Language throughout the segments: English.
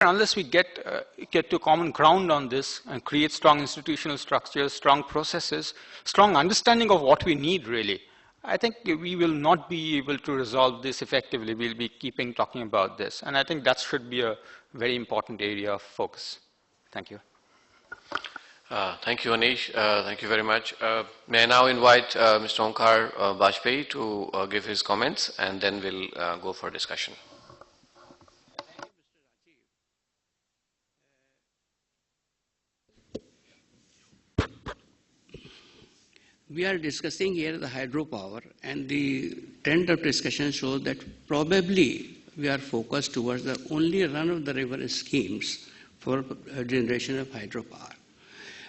unless we get to common ground on this and create strong institutional structures, strong processes, strong understanding of what we need really, I think we will not be able to resolve this effectively. We'll be talking about this. And I think that should be a very important area of focus. Thank you. Thank you, Anish. Thank you very much. May I now invite Mr. Onkar Bajpai to give his comments, and then we'll go for discussion. We are discussing here the hydropower, and the trend of discussion shows that probably we are focused towards the only run-of-the-river schemes for generation of hydropower.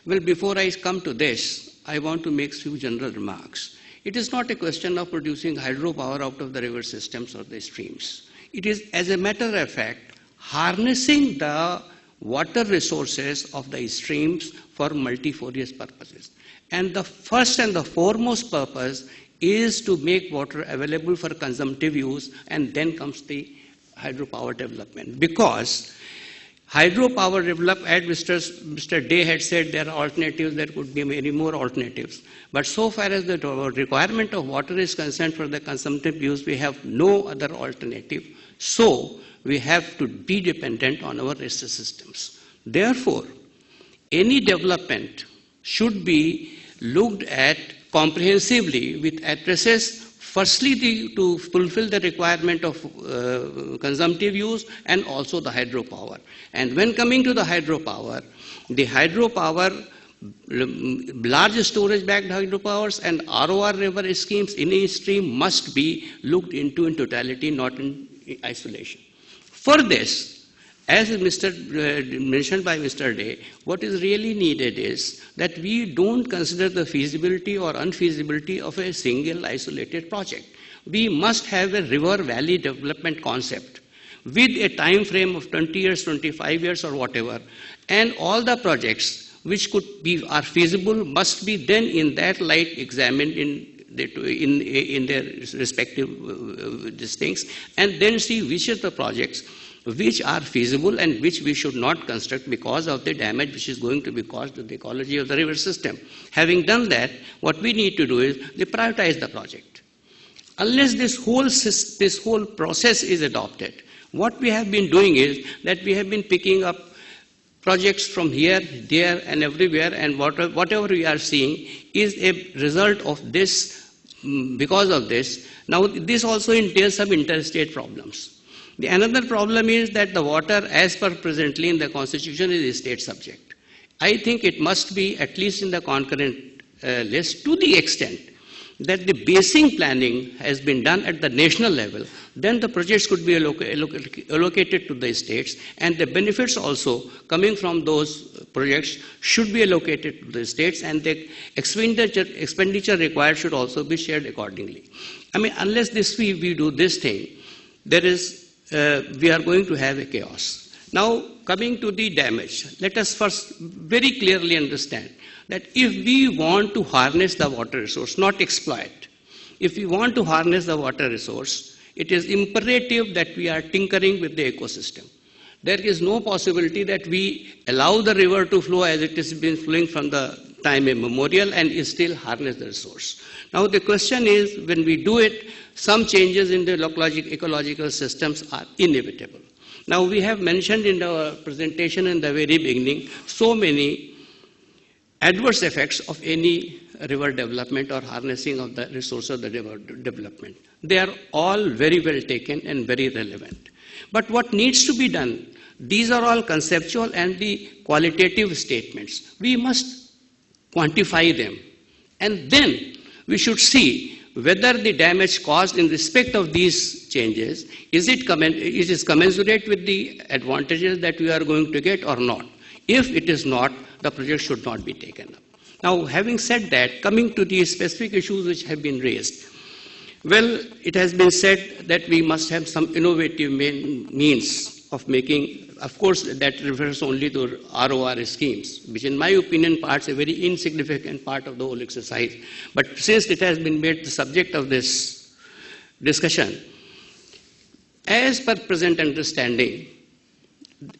Well, before I come to this, I want to make a few general remarks. It is not a question of producing hydropower out of the river systems or the streams. It is, as a matter of fact, harnessing the water resources of the streams for multifarious purposes. And the first and the foremost purpose is to make water available for consumptive use, and then comes the hydropower development. Because hydropower developed, as Mr. Day had said, there are alternatives, there could be many more alternatives. But so far as the requirement of water is concerned for the consumptive use, we have no other alternative. So we have to be dependent on our REST systems. Therefore, any development should be looked at comprehensively with addresses firstly to fulfill the requirement of consumptive use and also the hydropower. And when coming to the hydropower, large storage backed hydropowers and ROR river schemes in a stream must be looked into in totality, not in isolation. For this, as mentioned by Mr. Day, what is really needed is that we don't consider the feasibility or unfeasibility of a single isolated project. We must have a river valley development concept with a time frame of 20 years, 25 years or whatever, and all the projects which are feasible must be then in that light examined in their respective things, and then see which are the projects which are feasible and which we should not construct because of the damage which is going to be caused to the ecology of the river system. Having done that, what we need to do is prioritize the project. Unless this whole process is adopted, what we have been doing is that we have been picking up projects from here, there and everywhere, and whatever we are seeing is a result of this, because of this. Now, this also entails some interstate problems. The another problem is that the water, as per presently in the Constitution, is a state subject. I think it must be, at least in the concurrent list, to the extent that the basing planning has been done at the national level, then the projects could be allocated to the states, and the benefits also coming from those projects should be allocated to the states, and the expenditure required should also be shared accordingly. I mean, unless we do this thing, we are going to have a chaos. Now, coming to the damage, let us first very clearly understand that if we want to harness the water resource, not exploit, if we want to harness the water resource, it is imperative that we are tinkering with the ecosystem. There is no possibility that we allow the river to flow as it has been flowing from the time immemorial and still harness the resource. Now the question is, when we do it, some changes in the ecological systems are inevitable. Now we have mentioned in our presentation in the very beginning so many adverse effects of any river development or harnessing of the resource of the river development. They are all very well taken and very relevant. But what needs to be done, these are all conceptual and the qualitative statements. We must quantify them, and then we should see whether the damage caused in respect of these changes, is it commensurate with the advantages that we are going to get or not. If it is not, the project should not be taken up. Now, having said that, coming to the specific issues which have been raised, well, it has been said that we must have some innovative means of making, of course, that refers only to ROR schemes, which in my opinion parts a very insignificant part of the whole exercise. But since it has been made the subject of this discussion, as per present understanding,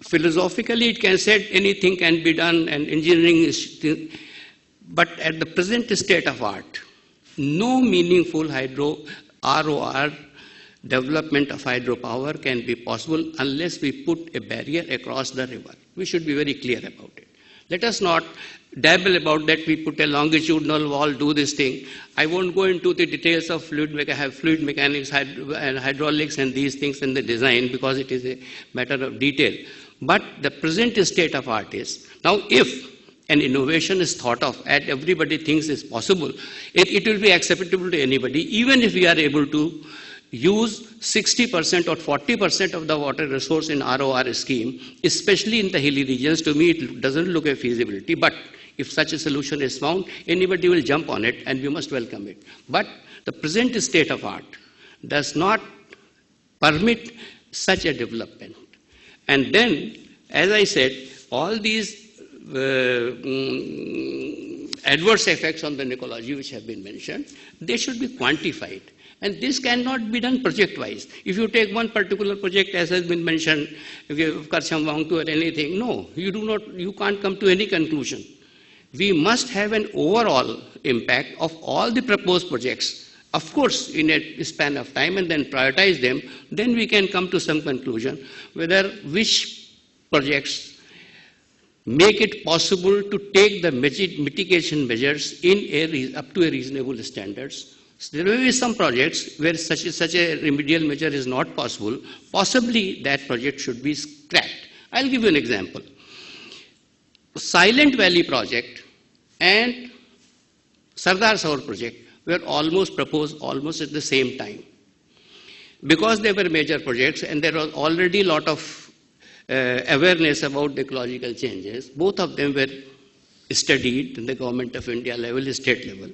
Philosophically, it can say anything can be done and engineering is, but at the present state of art, no meaningful ROR development of hydropower can be possible unless we put a barrier across the river. We should be very clear about it. Let us not dabble about that we put a longitudinal wall, do this thing. I won't go into the details of fluid mechanics and hydraulics and these things in the design because it is a matter of detail. But the present state of art is, now if an innovation is thought of and everybody thinks is possible, it will be acceptable to anybody, even if we are able to use 60% or 40% of the water resource in ROR scheme, especially in the hilly regions. To me, it doesn't look a feasibility, but if such a solution is found, anybody will jump on it and we must welcome it. But the present state of art does not permit such a development. And then, as I said, all these adverse effects on the ecology which have been mentioned, they should be quantified. And this cannot be done project-wise. If you take one particular project, as has been mentioned, Karcham Wangtu or anything, no, you can't come to any conclusion. We must have an overall impact of all the proposed projects, of course, in a span of time, and then prioritize them. Then we can come to some conclusion whether which projects make it possible to take the mitigation measures up to a reasonable standards. So there may be some projects where such a remedial measure is not possible. Possibly that project should be scrapped. I'll give you an example. Silent Valley project and Sardar Saur project were proposed almost at the same time. Because they were major projects and there was already a lot of awareness about the ecological changes, both of them were studied in the Government of India level, state level.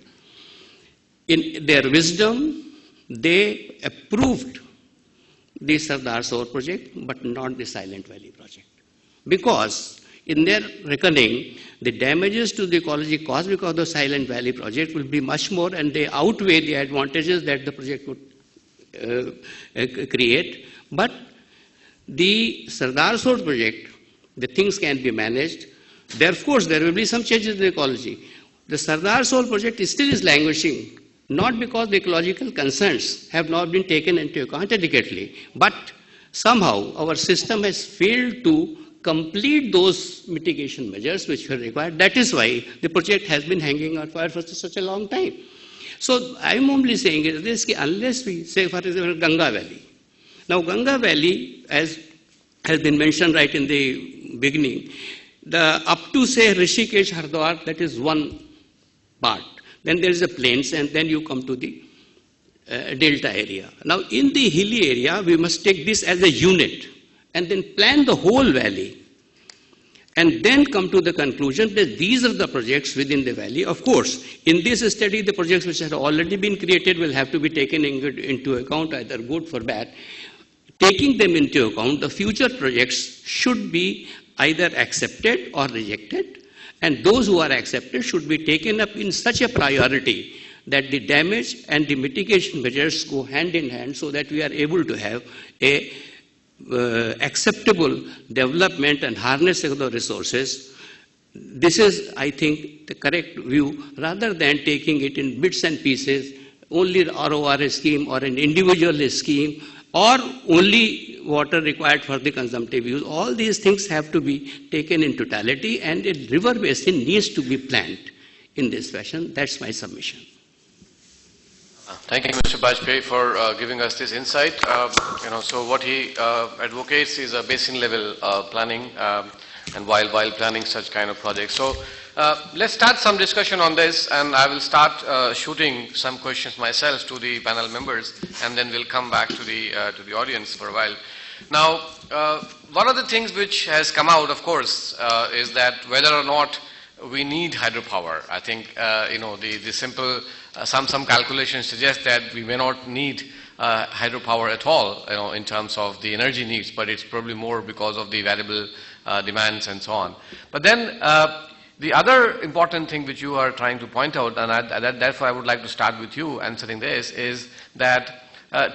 In their wisdom, they approved the Sardar Saur project, but not the Silent Valley project. Because in their reckoning, the damages to the ecology caused because of the Silent Valley project will be much more, and they outweigh the advantages that the project would create. But the Sardar Saur project, the things can be managed. Therefore, there will be some changes in the ecology. The Sardar Saur project still is languishing, not because the ecological concerns have not been taken into account adequately, but somehow our system has failed to complete those mitigation measures which were required. That is why the project has been hanging on fire for such a long time. So I'm only saying is this, unless we say, for example, Ganga Valley. Now Ganga Valley, as has been mentioned right in the beginning, up to say Rishikesh, Hardwar, that is one part. Then there is the plains, and then you come to the delta area. Now, in the hilly area, we must take this as a unit and then plan the whole valley and then come to the conclusion that these are the projects within the valley. Of course, in this study, the projects which have already been created will have to be taken into account, either good or bad. Taking them into account, the future projects should be either accepted or rejected. And those who are accepted should be taken up in such a priority that the damage and the mitigation measures go hand in hand so that we are able to have a acceptable development and harnessing of the resources. This is, I think, the correct view rather than taking it in bits and pieces, only the ROR scheme or an individual scheme or only water required for the consumptive use. All these things have to be taken in totality, and a river basin needs to be planned in this fashion. That's my submission. Thank you, Mr. Bajpai, for giving us this insight. So what he advocates is a basin level planning, and while planning such kind of projects. So let's start some discussion on this, and I will start shooting some questions myself to the panel members, and then we'll come back to the audience for a while. Now, one of the things which has come out, of course, is that whether or not we need hydropower. I think the simple some calculations suggest that we may not need hydropower at all, in terms of the energy needs, but it's probably more because of the variable demands and so on. But then the other important thing which you are trying to point out, and therefore I would like to start with you answering this, is that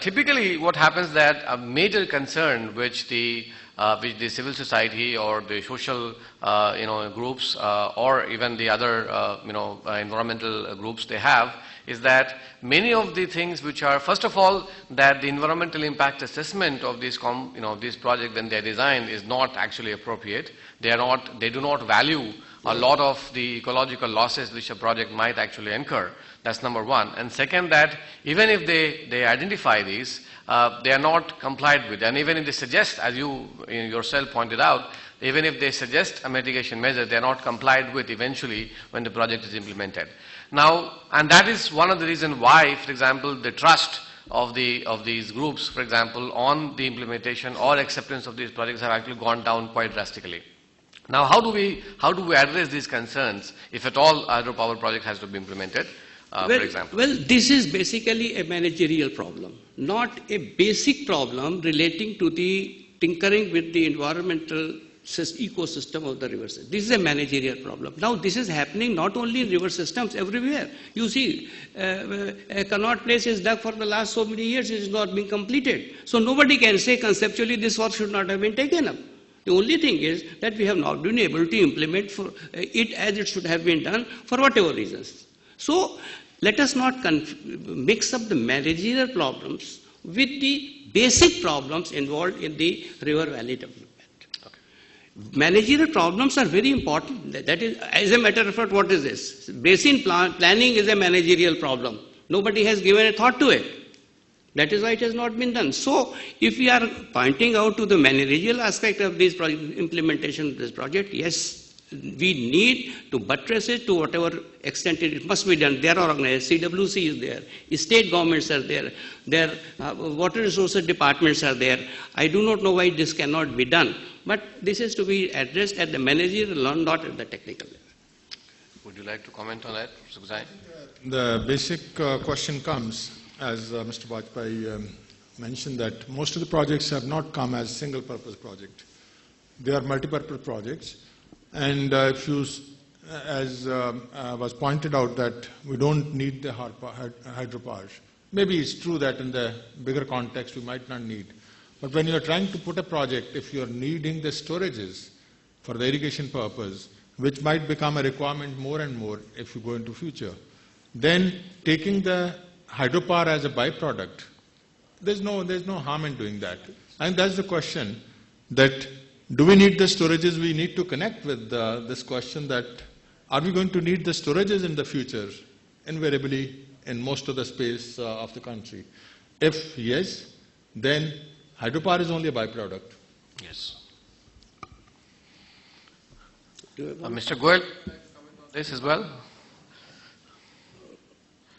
typically what happens that a major concern which the which the civil society or the social groups or even the other environmental groups they have, is that many of the things which are, first of all, that the environmental impact assessment of these these projects when they are designed is not actually appropriate. They do not value a lot of the ecological losses which a project might actually incur. That's number one. And second, that even if they identify these, they are not complied with. And even if they suggest, as you yourself pointed out, even if they suggest a mitigation measure, they are not complied with eventually when the project is implemented. Now, and that is one of the reasons why, for example, the trust of these groups, for example, on the implementation or acceptance of these projects have actually gone down quite drastically. Now, how do we address these concerns if at all hydropower project has to be implemented, for example? Well, this is basically a managerial problem, not a basic problem relating to the tinkering with the environmental ecosystem of the river system. This is a managerial problem. Now, this is happening not only in river systems, everywhere. You see, a Connaught Place is dug for the last so many years, it is not being completed. So nobody can say conceptually this work should not have been taken up. The only thing is that we have not been able to implement it as it should have been done for whatever reasons. So let us not mix up the managerial problems with the basic problems involved in the river valley development. Managerial problems are very important. That is, as a matter of fact, what is this? Basin planning is a managerial problem. Nobody has given a thought to it. That is why it has not been done. So, if we are pointing out to the managerial aspect of this project, implementation of this project, yes, we need to buttress it to whatever extent it must be done. There are organizations, CWC is there, state governments are there, water resources departments are there. I do not know why this cannot be done. But this is to be addressed at the managerial level, not at the technical level. Would you like to comment on that, Mr. Ghazai? The basic question comes, as Mr. Bajpai mentioned, that most of the projects have not come as single-purpose project. They are multi-purpose projects. And if you, as was pointed out, that we don't need the hydropower. Maybe it's true that in the bigger context we might not need. But when you are trying to put a project, if you are needing the storages for the irrigation purpose, which might become a requirement more and more if you go into future, then taking the hydropower as a byproduct, there's no harm in doing that. And that's the question, that do we need the storages? We need to connect with this question that are we going to need the storages in the future, invariably in most of the space of the country? If yes, then hydropower is only a byproduct. Yes. Mr. Goel, this as well?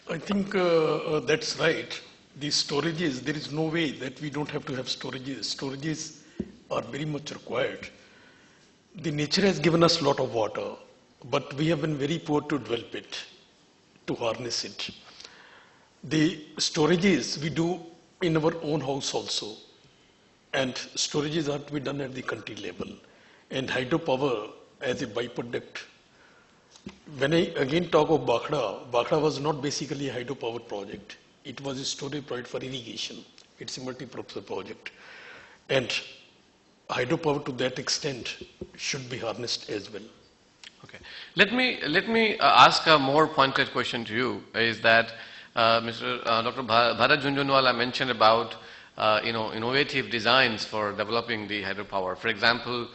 I think that's right. The storages, there is no way that we don't have to have storages. Storages are very much required. The nature has given us a lot of water, but we have been very poor to develop it, to harness it. The storages we do in our own house also. And storages are to be done at the country level. And hydropower as a byproduct. When I again talk of Bhakhra was not basically a hydropower project. It was a storage project for irrigation. It's a multi-purpose project. And hydropower to that extent should be harnessed as well. Okay. Let me ask a more pointed question to you, is that Dr. Bharat Jhunjhunwala mentioned about innovative designs for developing the hydropower. For example,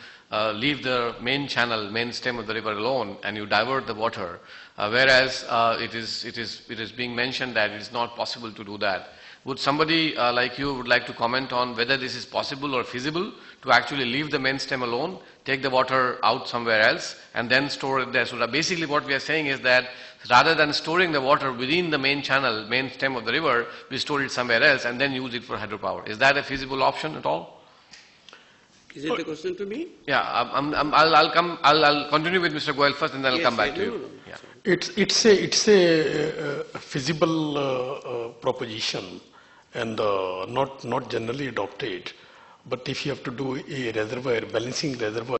leave the main channel, main stem of the river alone, and you divert the water. Whereas it is being mentioned that it is not possible to do that. Would somebody like you would like to comment on whether this is possible or feasible to actually leave the main stem alone, take the water out somewhere else, and then store it there? So basically what we are saying is that rather than storing the water within the main channel, main stem of the river, we store it somewhere else and then use it for hydropower. Is that a feasible option at all? Is it a question to me? Yeah, I'll continue with Mr. Goel first, and then I'll come back to you. Yeah. It's a feasible proposition, and not generally adopted. But if you have to do a reservoir, balancing reservoir,